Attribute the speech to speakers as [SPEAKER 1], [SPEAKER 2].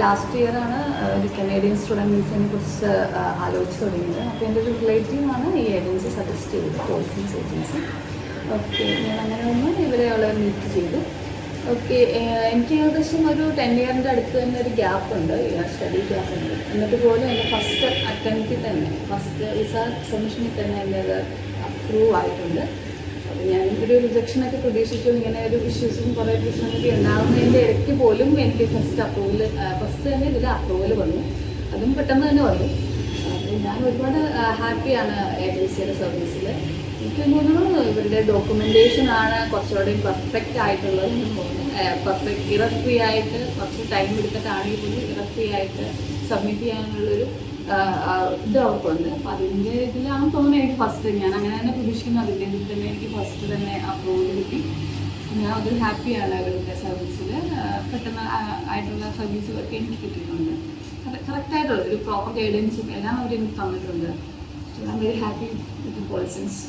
[SPEAKER 1] Last ഇയറാണ് ഒരു Canadian student വിസയെ കുറിച്ച് ആലോചിച്ച് തുടങ്ങിയത്. അപ്പോൾ എൻ്റെ ഒരു റിലേറ്റീവാണ് ഈ ഏജൻസി സജസ്റ്റ് ചെയ്തത്, പോളിസീസ് ഏജൻസി. ഓക്കെ, ഞാൻ അങ്ങനെ വന്ന് ഇവരെ മീറ്റ് ചെയ്തു. ഓക്കെ, എനിക്ക് ഏകദേശം ഒരു 10 ഇയറിൻ്റെ അടുത്ത് തന്നെ ഒരു ഗ്യാപ്പ് ഉണ്ട്, സ്റ്റഡി ഗ്യാപ്പ് ഉണ്ട്. എന്നിട്ട് പോലും എൻ്റെ ഫസ്റ്റ് അറ്റംപ്റ്റിൽ തന്നെ, ഫസ്റ്റ് വിസ സബ്മിഷനിൽ തന്നെ എൻ്റെ അത് അപ്രൂവ് ആയിട്ടുണ്ട്. അപ്പോൾ ഞാൻ ഒരു റിജക്ഷനൊക്കെ പ്രതീക്ഷിച്ചു. ഇങ്ങനെ ഒരു ഇഷ്യൂസും കുറേ പ്രശ്നങ്ങളൊക്കെ ഉണ്ടാകുന്നതിൻ്റെ ഇടയ്ക്ക് പോലും എനിക്ക് ഫസ്റ്റ് തന്നെ ഇതിൽ അപ്രൂവൽ വന്നു. അതും പെട്ടെന്ന് തന്നെ വന്നു. അപ്പോൾ ഞാൻ ഒരുപാട് ഹാപ്പിയാണ് ഏജൻസിയുടെ സർവീസിൽ. എനിക്ക് തോന്നുന്നു ഇവരുടെ ഡോക്യുമെൻറ്റേഷനാണ് കുറച്ചുകൂടി പെർഫെക്റ്റ് ആയിട്ടുള്ളതെന്ന് തോന്നുന്നു. ഇറർ ഫ്രീ ആയിട്ട് കുറച്ച് ടൈം എടുത്തിട്ടാണെങ്കിൽ പോലും ഇറർ ഫ്രീ ആയിട്ട് സബ്മിറ്റ് ചെയ്യാനുള്ളൊരു ഇത് അവർക്കുണ്ട്. അപ്പോൾ അതിൻ്റെ ഇതിലാണ് തോന്നുന്നത് എനിക്ക് ഫസ്റ്റ്, ഞാൻ അങ്ങനെ തന്നെ പ്രതീക്ഷിക്കുന്നു. അതിൻ്റെ ഇതിൽ തന്നെ എനിക്ക് ഫസ്റ്റ് തന്നെ അപ്രൂവൽ കിട്ടി. ഞാൻ അതിൽ ഹാപ്പിയാണ് അവരുടെ സർവീസിൽ. പെട്ടെന്ന് ആയിട്ടുള്ള സർവീസുകളൊക്കെ എനിക്ക് കിട്ടിയിട്ടുണ്ട്. കറക്റ്റായിട്ടുള്ള ഒരു പ്രോപ്പർ ഗൈഡൻസും എല്ലാം അവർ എനിക്ക് തന്നിട്ടുണ്ട്. So I am very happy with policies.